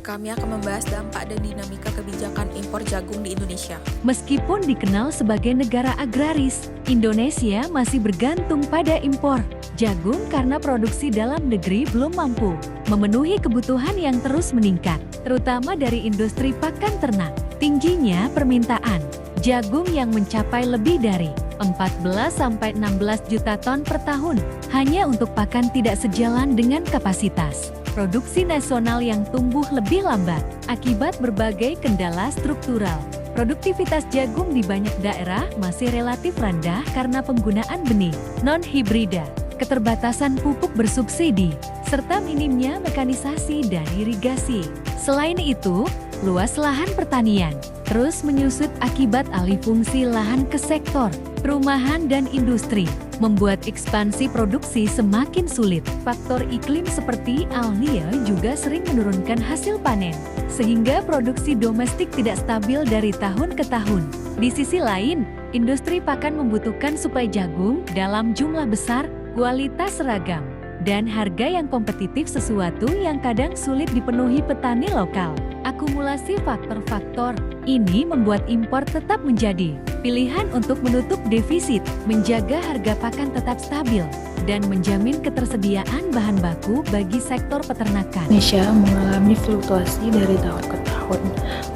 Kami akan membahas dampak dan dinamika kebijakan impor jagung di Indonesia. Meskipun dikenal sebagai negara agraris, Indonesia masih bergantung pada impor jagung karena produksi dalam negeri belum mampu memenuhi kebutuhan yang terus meningkat, terutama dari industri pakan ternak. Tingginya permintaan jagung yang mencapai lebih dari 14-16 juta ton per tahun hanya untuk pakan tidak sejalan dengan kapasitas produksi nasional yang tumbuh lebih lambat akibat berbagai kendala struktural. Produktivitas jagung di banyak daerah masih relatif rendah karena penggunaan benih non-hibrida, keterbatasan pupuk bersubsidi, serta minimnya mekanisasi dan irigasi. Selain itu, luas lahan pertanian terus menyusut akibat alih fungsi lahan ke sektor perumahan dan industri, membuat ekspansi produksi semakin sulit. Faktor iklim seperti El Niño juga sering menurunkan hasil panen, sehingga produksi domestik tidak stabil dari tahun ke tahun. Di sisi lain, industri pakan membutuhkan suplai jagung dalam jumlah besar, kualitas seragam, dan harga yang kompetitif, sesuatu yang kadang sulit dipenuhi petani lokal. Akumulasi faktor-faktor ini membuat impor tetap menjadi pilihan untuk menutup defisit, menjaga harga pakan tetap stabil, dan menjamin ketersediaan bahan baku bagi sektor peternakan. Indonesia mengalami fluktuasi dari tahun ke tahun.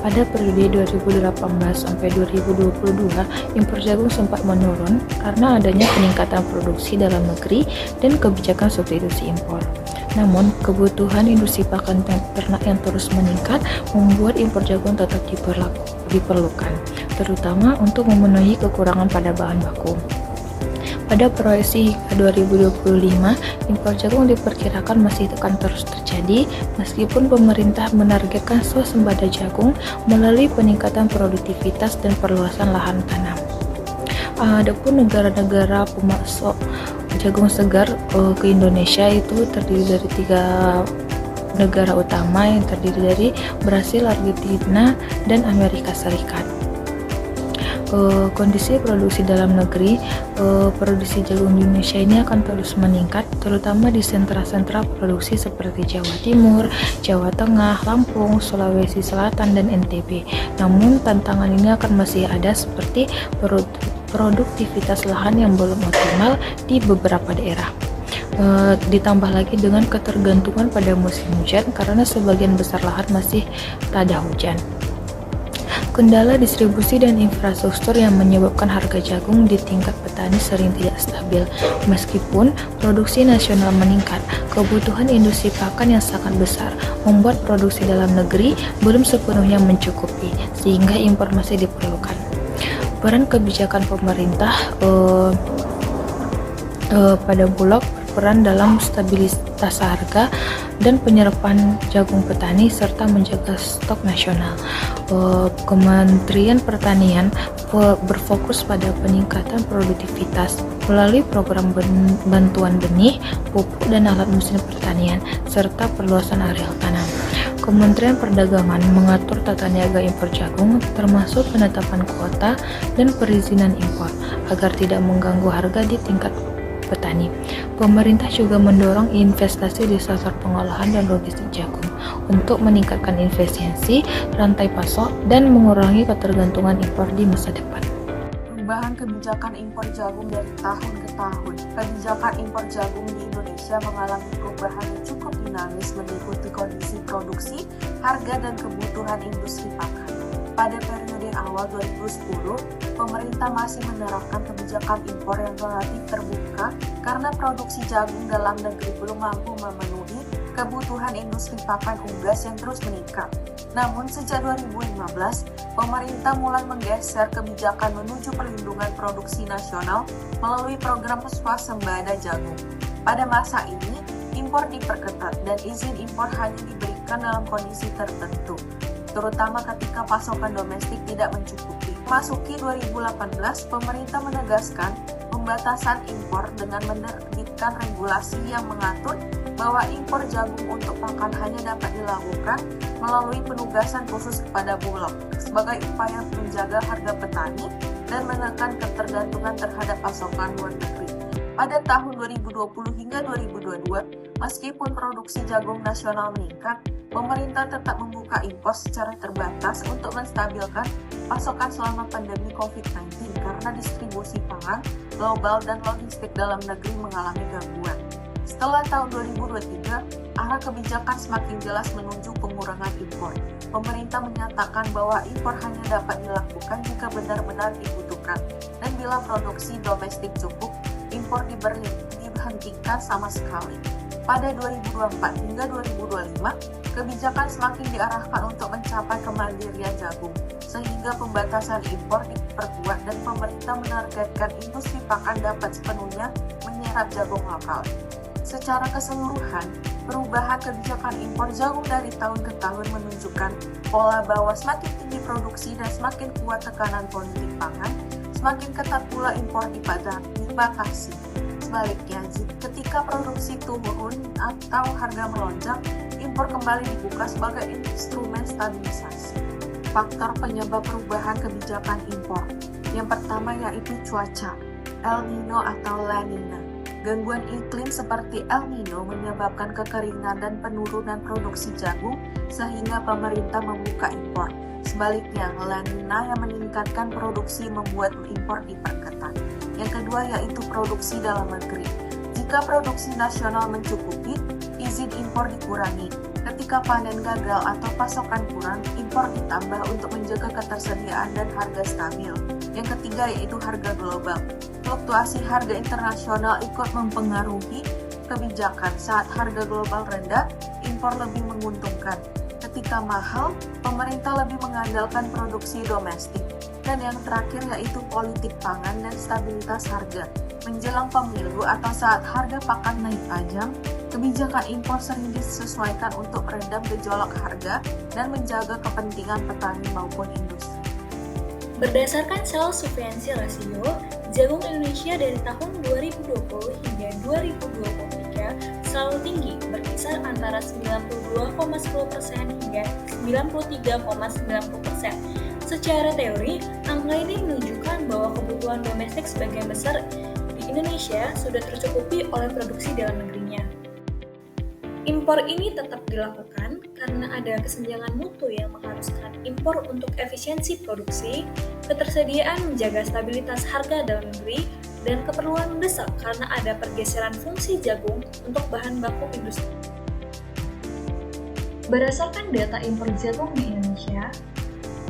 Pada periode 2018 sampai 2022, impor jagung sempat menurun karena adanya peningkatan produksi dalam negeri dan kebijakan substitusi impor. Namun, kebutuhan industri pakan ternak yang terus meningkat membuat impor jagung tetap diperlukan, terutama untuk memenuhi kekurangan pada bahan baku. Pada proyeksi hingga 2025, impor jagung diperkirakan masih akan terus terjadi meskipun pemerintah menargetkan swasembada jagung melalui peningkatan produktivitas dan perluasan lahan tanam. Adapun negara-negara pemasok jagung segar ke Indonesia itu terdiri dari 3 negara utama yang terdiri dari Brasil, Argentina, dan Amerika Serikat. Kondisi produksi dalam negeri, produksi jagung di Indonesia ini akan terus meningkat, terutama di sentra-sentra produksi seperti Jawa Timur, Jawa Tengah, Lampung, Sulawesi Selatan, dan NTB. Namun tantangan ini akan masih ada seperti produktivitas lahan yang belum optimal di beberapa daerah. Ditambah lagi dengan ketergantungan pada musim hujan karena sebagian besar lahan masih tak ada hujan. Kendala distribusi dan infrastruktur yang menyebabkan harga jagung di tingkat petani sering tidak stabil. Meskipun produksi nasional meningkat, kebutuhan industri pakan yang sangat besar membuat produksi dalam negeri belum sepenuhnya mencukupi, sehingga impor masih diperlukan. Peran kebijakan pemerintah pada Bulog berperan dalam stabilitas harga dan penyerapan jagung petani serta menjaga stok nasional. Kementerian Pertanian berfokus pada peningkatan produktivitas melalui program bantuan benih, pupuk, dan alat mesin pertanian serta perluasan areal tanam. Kementerian Perdagangan mengatur tata niaga impor jagung termasuk penetapan kuota dan perizinan impor agar tidak mengganggu harga di tingkat petani. Pemerintah juga mendorong investasi di sektor pengolahan dan logistik jagung untuk meningkatkan efisiensi rantai pasok dan mengurangi ketergantungan impor di masa depan. Perubahan kebijakan impor jagung dari tahun ke tahun. Kebijakan impor jagung di Indonesia mengalami perubahan yang cukup dinamis mengikuti kondisi produksi, harga, dan kebutuhan industri pakan. Pada periode awal 2010, pemerintah masih menerapkan kebijakan impor yang relatif terbuka karena produksi jagung dalam negeri belum mampu memenuhi kebutuhan industri pakan unggas yang terus meningkat. Namun sejak 2015, pemerintah mulai menggeser kebijakan menuju perlindungan produksi nasional melalui program swasembada jagung. Pada masa ini, impor diperketat dan izin impor hanya diberikan dalam kondisi tertentu, terutama ketika pasokan domestik tidak mencukupi. Memasuki 2018, pemerintah menegaskan pembatasan impor dengan menerbitkan regulasi yang mengatur bahwa impor jagung untuk pakan hanya dapat dilakukan melalui penugasan khusus kepada Bulog sebagai upaya menjaga harga petani dan menekan ketergantungan terhadap pasokan luar negeri. Pada tahun 2020 hingga 2022, meskipun produksi jagung nasional meningkat, pemerintah tetap membuka impor secara terbatas untuk menstabilkan pasokan selama pandemi COVID-19 karena distribusi pangan, global, dan logistik dalam negeri mengalami gangguan. Setelah tahun 2023, arah kebijakan semakin jelas menuju pengurangan impor. Pemerintah menyatakan bahwa impor hanya dapat dilakukan jika benar-benar dibutuhkan, dan bila produksi domestik cukup, impor diberhentikan sama sekali. Pada 2024 hingga 2025, kebijakan semakin diarahkan untuk mencapai kemandirian jagung, sehingga pembatasan impor diperkuat dan pemerintah menargetkan industri pakan dapat sepenuhnya menyerap jagung lokal. Secara keseluruhan, perubahan kebijakan impor jagung dari tahun ke tahun menunjukkan pola bahwa semakin tinggi produksi dan semakin kuat tekanan politik pangan, semakin ketat pula impor dibatasi. Sebaliknya, ketika produksi turun atau harga melonjak, impor kembali dibuka sebagai instrumen stabilisasi. Faktor penyebab perubahan kebijakan impor. Yang pertama yaitu cuaca, El Nino atau La Nina. Gangguan iklim seperti El Nino menyebabkan kekeringan dan penurunan produksi jagung sehingga pemerintah membuka impor. Sebaliknya, La Nina yang meningkatkan produksi membuat impor diperketat. Yang kedua yaitu produksi dalam negeri. Jika produksi nasional mencukupi, izin impor dikurangi. Ketika panen gagal atau pasokan kurang, impor ditambah untuk menjaga ketersediaan dan harga stabil. Yang ketiga yaitu harga global. Fluktuasi harga internasional ikut mempengaruhi kebijakan. Saat harga global rendah, impor lebih menguntungkan. Ketika mahal, pemerintah lebih mengandalkan produksi domestik. Dan yang terakhir yaitu politik pangan dan stabilitas harga. Menjelang pemilu atau saat harga pakan naik tajam, kebijakan impor sering disesuaikan untuk meredam gejolak harga dan menjaga kepentingan petani maupun industri. Berdasarkan sell-sufficiency ratio, jagung Indonesia dari tahun 2020 hingga 2023 selalu tinggi, berkisar antara 92,10% hingga 93,90%. Secara teori, angka ini menunjukkan bahwa kebutuhan domestik sebagian besar di Indonesia sudah tercukupi oleh produksi dalam negerinya. Impor ini tetap dilakukan karena ada kesenjangan mutu yang mengharuskan impor untuk efisiensi produksi, ketersediaan menjaga stabilitas harga dalam negeri, dan keperluan mendesak karena ada pergeseran fungsi jagung untuk bahan baku industri. Berdasarkan data impor jagung di Indonesia,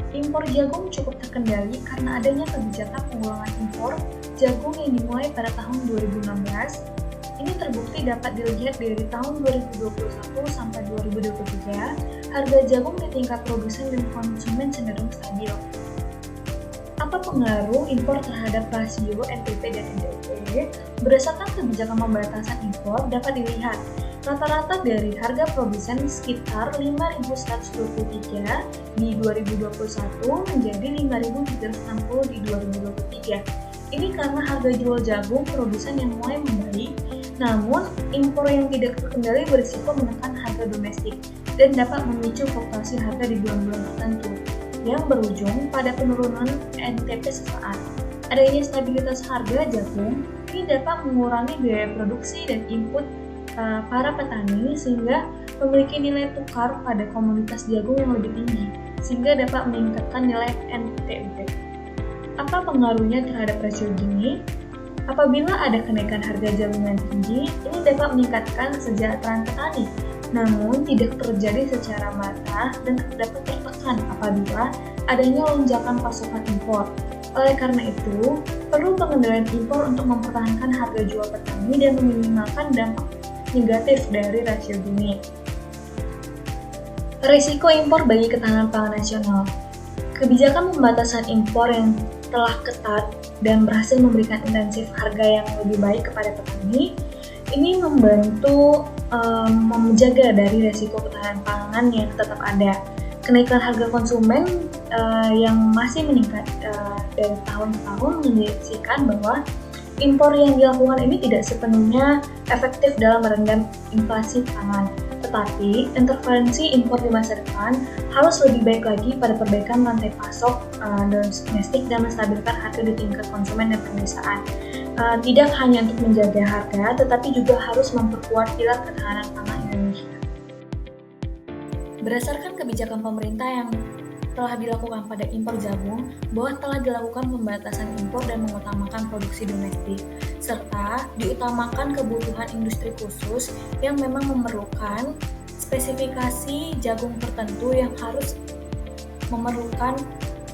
impor jagung cukup terkendali karena adanya kebijakan pengurangan impor jagung yang dimulai pada tahun 2016. Ini terbukti dapat dilihat dari tahun 2021 sampai 2023, harga jagung di tingkat produsen dan konsumen cenderung stabil. Apa pengaruh impor terhadap rasio NPP dan NPP? Berdasarkan kebijakan pembatasan impor dapat dilihat rata-rata dari harga produsen sekitar 5.123 di 2021 menjadi 5.360 di 2023. Ini karena harga jual jagung produsen yang mulai membaik, namun impor yang tidak terkendali berisiko menekan harga domestik dan dapat memicu fluktuasi harga di bulan-bulan tertentu yang berujung pada penurunan NTP sesaat. Adanya stabilitas harga jagung ini dapat mengurangi biaya produksi dan input para petani sehingga memiliki nilai tukar pada komoditas jagung yang lebih tinggi sehingga dapat meningkatkan nilai NTP. Apa pengaruhnya terhadap rasio Gini? Apabila ada kenaikan harga jagung yang tinggi, ini dapat meningkatkan kesejahteraan petani, namun tidak terjadi secara merata dan dapat tertekan apabila adanya lonjakan pasokan impor. Oleh karena itu, perlu pengendalian impor untuk mempertahankan harga jual petani dan meminimalkan dampak negatif dari rasio Gini. Risiko impor bagi ketahanan pangan nasional. Kebijakan pembatasan impor yang telah ketat dan berhasil memberikan intensif harga yang lebih baik kepada petani, ini membantu menjaga dari risiko ketahanan pangan yang tetap ada. Kenaikan harga konsumen yang masih meningkat dari tahun ke tahun mengindikasikan bahwa impor yang dilakukan ini tidak sepenuhnya efektif dalam meredam inflasi pangan. Tetapi, intervensi impor di masa depan harus lebih baik lagi pada perbaikan rantai pasok domestik dan menstabilkan harga di tingkat konsumen dan pedesaan. Tidak hanya untuk menjaga harga, tetapi juga harus memperkuat pilar ketahanan pangan Indonesia. Berdasarkan kebijakan pemerintah yang telah dilakukan pada impor jagung, bahwa telah dilakukan pembatasan impor dan mengutamakan produksi domestik, serta diutamakan kebutuhan industri khusus yang memang memerlukan spesifikasi jagung tertentu yang harus memerlukan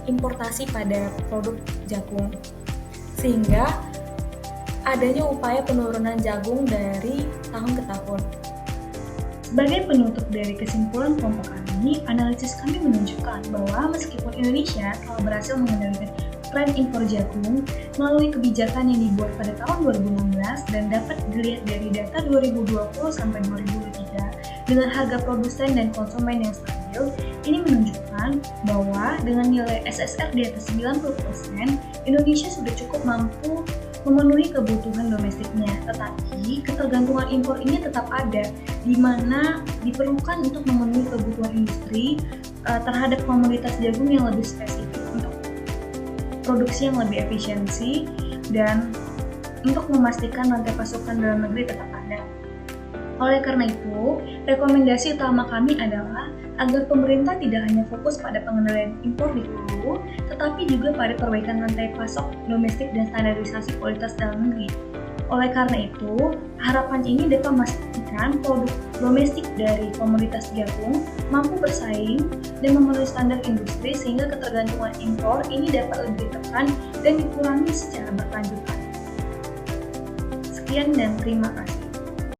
importasi pada produk jagung, sehingga adanya upaya penurunan jagung dari tahun ke tahun. Sebagai penutup dari kesimpulan kelompok kami, analisis kami menunjukkan bahwa meskipun Indonesia telah berhasil mengendalikan tren impor jagung melalui kebijakan yang dibuat pada tahun 2016 dan dapat dilihat dari data 2020 sampai 2023 dengan harga produsen dan konsumen yang stabil, ini menunjukkan bahwa dengan nilai SSR di atas 90%, Indonesia sudah cukup mampu memenuhi kebutuhan domestiknya, tetapi ketergantungan impor ini tetap ada, di mana diperlukan untuk memenuhi kebutuhan industri terhadap komoditas jagung yang lebih spesifik untuk produksi yang lebih efisiensi dan untuk memastikan rantai pasokan dalam negeri tetap ada. Oleh karena itu, rekomendasi utama kami adalah agar pemerintah tidak hanya fokus pada pengendalian impor di hulu, tetapi juga pada perbaikan rantai pasok domestik dan standarisasi kualitas dalam negeri. Oleh karena itu, harapan ini dapat memastikan produk domestik dari komoditas jagung mampu bersaing dan memenuhi standar industri sehingga ketergantungan impor ini dapat lebih ditekan dan dikurangi secara berkelanjutan. Sekian dan terima kasih.